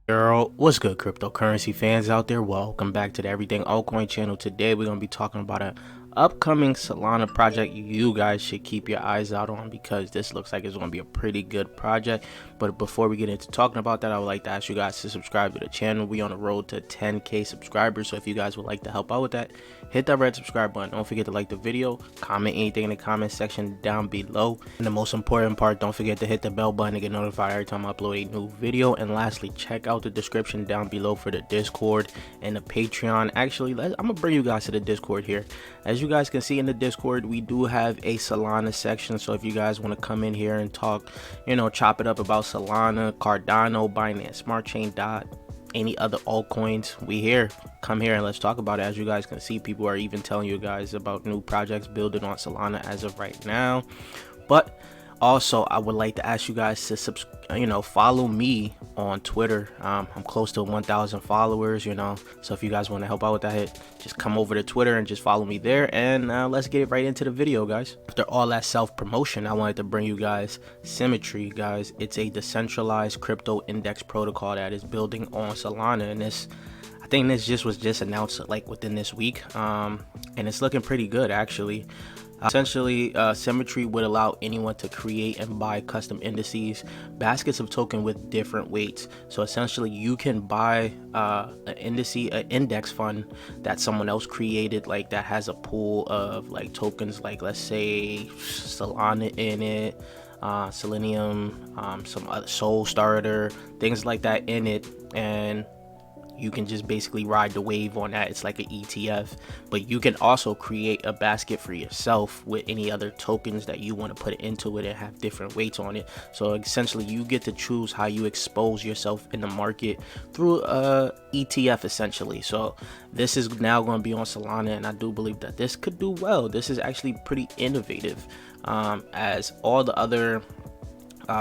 Girl, what's good, cryptocurrency fans out there? Welcome back to the Everything Altcoin channel. Today, we're going to be talking about an upcoming Solana project you guys should keep your eyes out on, because this looks like it's going to be a pretty good project. But before we get into talking about that, I would like to ask you guys to subscribe to the channel. We on the road to 10K subscribers, so if you guys would like to help out with that, hit that red subscribe button. Don't forget to like the video, comment anything in the comment section down below, and the most important part, don't forget to hit the bell button to get notified every time I upload a new video. And lastly, check out the description down below for the Discord and the Patreon. Actually, I'm gonna bring you guys to the Discord here. As you guys can see in the Discord, we do have a Solana section, so if you guys want to come in here and talk, chop it up about Solana, Cardano, Binance Smart Chain, Dot, any other altcoins, we here. Come here and let's talk about it. As you guys can see, people are even telling you guys about new projects building on Solana as of right now. But also, I would like to ask you guys to follow me on Twitter. I'm close to 1,000 followers, so if you guys want to help out with that, just come over to Twitter and just follow me there. And let's get right into the video, guys. After all that self-promotion, I wanted to bring you guys Symmetry, guys. It's a decentralized crypto index protocol that is building on Solana, and I think this was just announced like within this week, and it's looking pretty good actually. Essentially, Symmetry would allow anyone to create and buy custom indices, baskets of token with different weights. So essentially, you can buy an index fund that someone else created, like that has a pool of like tokens, like let's say Solana in it, Selenium, some other Soul Starter, things like that in it, and you can just basically ride the wave on that. It's like an ETF, but you can also create a basket for yourself with any other tokens that you want to put into it and have different weights on it. So essentially, you get to choose how you expose yourself in the market through a ETF essentially. So this is now going to be on Solana, and I do believe that this could do well. This is actually pretty innovative, as all the other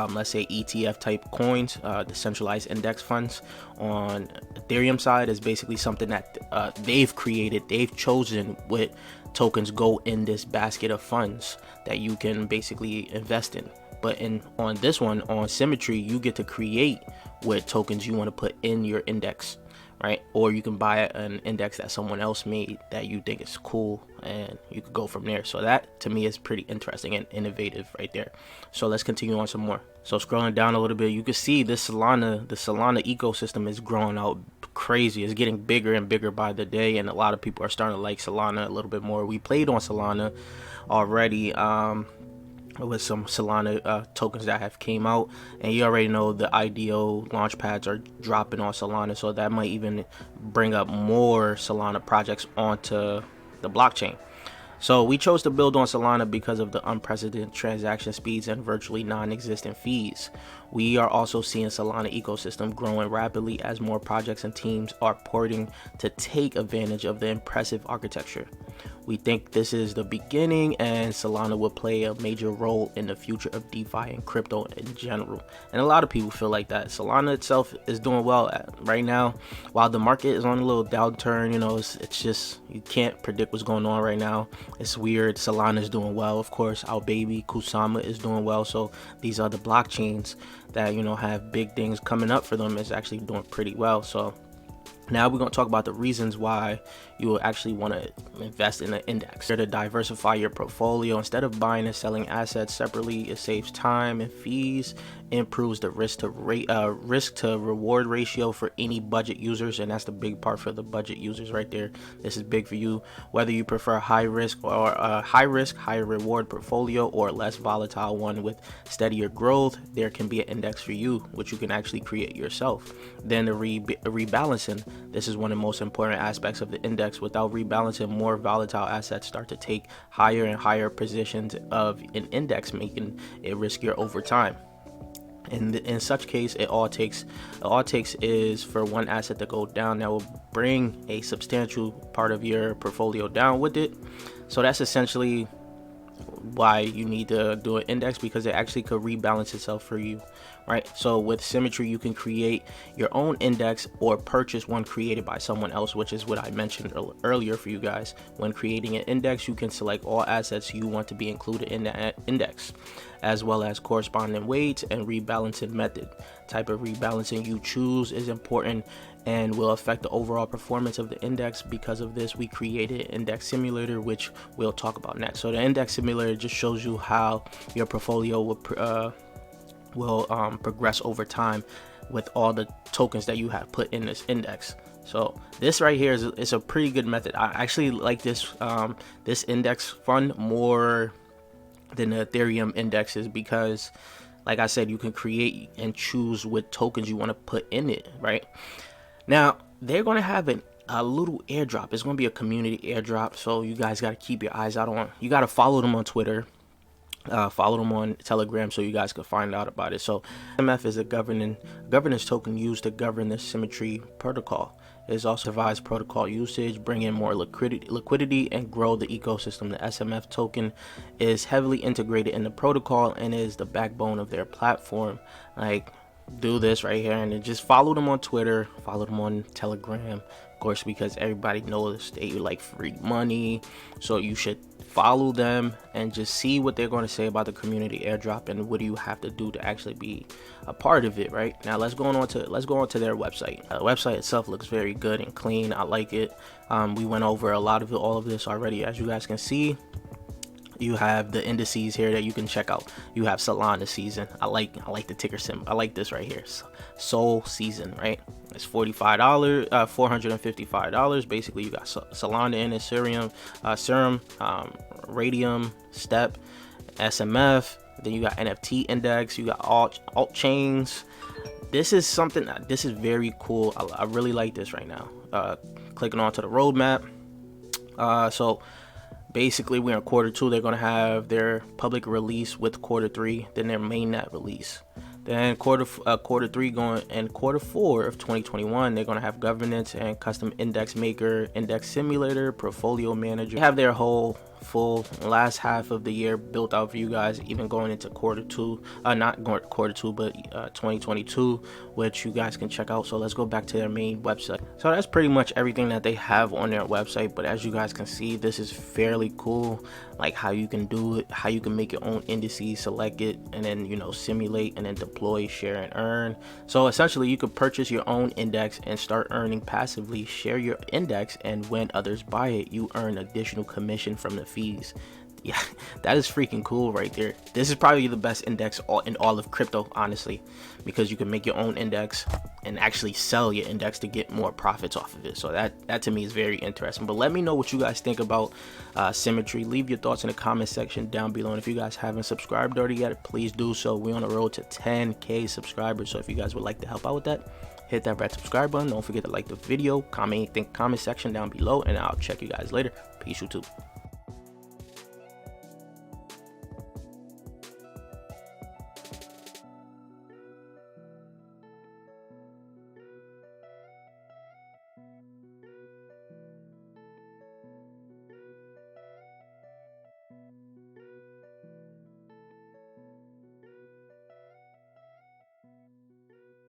let's say ETF type coins, decentralized index funds on Ethereum side, is basically something that they've created, they've chosen what tokens go in this basket of funds that you can basically invest in. But on this one, on Symmetry, you get to create what tokens you want to put in your index, right? Or you can buy an index that someone else made that you think is cool, and you could go from there. So that to me is pretty interesting and innovative right there. So let's continue on some more. So scrolling down a little bit, you can see the Solana ecosystem is growing out crazy. It's getting bigger and bigger by the day, and a lot of people are starting to like Solana a little bit more. We played on Solana already, with some Solana tokens that have came out, and you already know the IDO launch pads are dropping on Solana, so that might even bring up more Solana projects onto the blockchain. So we chose to build on Solana because of the unprecedented transaction speeds and virtually non-existent fees. We are also seeing Solana ecosystem growing rapidly as more projects and teams are porting to take advantage of the impressive architecture. We think this is the beginning, and Solana will play a major role in the future of DeFi and crypto in general. And a lot of people feel like that. Solana itself is doing well right now. While the market is on a little downturn, it's just, you can't predict what's going on right now. It's weird. Solana is doing well. Of course, our baby Kusama is doing well. So these other blockchains that, have big things coming up for them is actually doing pretty well. So now we're going to talk about the reasons why you will actually want to invest in an index. To diversify your portfolio, instead of buying and selling assets separately, it saves time and fees, improves the risk to reward ratio for any budget users, and that's the big part for the budget users right there. This is big for you, whether you prefer high risk, high reward portfolio, or a less volatile one with steadier growth. There can be an index for you, which you can actually create yourself. Then the rebalancing. This is one of the most important aspects of the index. Without rebalancing, more volatile assets start to take higher and higher positions of an index, making it riskier over time. And in such case, all it takes is for one asset to go down that will bring a substantial part of your portfolio down with it. So that's essentially why you need to do an index, because it actually could rebalance itself for you, right? So with Symmetry, you can create your own index or purchase one created by someone else, which is what I mentioned earlier for you guys. When creating an index, you can select all assets you want to be included in that index. as well as corresponding weights and rebalancing method. Type of rebalancing you choose is important and will affect the overall performance of the index. Because of this, we created an index simulator, which we'll talk about next. So the index simulator just shows you how your portfolio will progress over time with all the tokens that you have put in this index. So this right here is a pretty good method. I actually like this this index fund more than the Ethereum indexes, because like I said, you can create and choose what tokens you want to put in it. Right now, they're going to have a little airdrop. It's going to be a community airdrop, so you guys got to keep your eyes out on. You got to follow them on Twitter, follow them on Telegram, so you guys can find out about it. So SMF is a governance token used to govern the Symmetry protocol. It is also devised protocol usage, bring in more liquidity and grow the ecosystem. The SMF token is heavily integrated in the protocol and is the backbone of their platform. Like, do this right here and then just follow them on Twitter, follow them on Telegram, of course, because everybody knows they like free money. So you should follow them and just see what they're going to say about the community airdrop and what do you have to do to actually be a part of it. Right now, let's go on to their website. The website itself looks very good and clean. I like it. We went over all of this already. As you guys can see, you have the indices here that you can check out. You have Solana season. I like the ticker symbol. I like this right here, Sol season. Right, it's $45, $455. Basically, you got Solana in it, Serum, Radium, Step, SMF. Then you got NFT index. You got alt chains. This is something this is very cool. I really like this right now. Clicking onto the roadmap. So basically, we're in Q2. They're going to have their public release with Q3, then their mainnet release. Then Q3 going, and Q4 of 2021, they're going to have governance and custom index maker, index simulator, portfolio manager. They have their whole full last half of the year built out for you guys, even going into Q2, not Q2, but 2022, which you guys can check out. So let's go back to their main website. So that's pretty much everything that they have on their website. But as you guys can see, this is fairly cool, like how you can do it, how you can make your own indices, select it, and then, you know, simulate and then deploy, share, and earn. So essentially, you could purchase your own index and start earning passively. Share your index, and when others buy it, you earn additional commission from the fees. Yeah, that is freaking cool right there. This is probably the best index in all of crypto, honestly, because you can make your own index and actually sell your index to get more profits off of it. So that to me is very interesting. But let me know what you guys think about Symmetry. Leave your thoughts in the comment section down below, and if you guys haven't subscribed already yet, please do so. We're on the road to 10K subscribers, so if you guys would like to help out with that, hit that red subscribe button. Don't forget to like the video, comment anything, comment section down below, and I'll check you guys later. Peace, YouTube.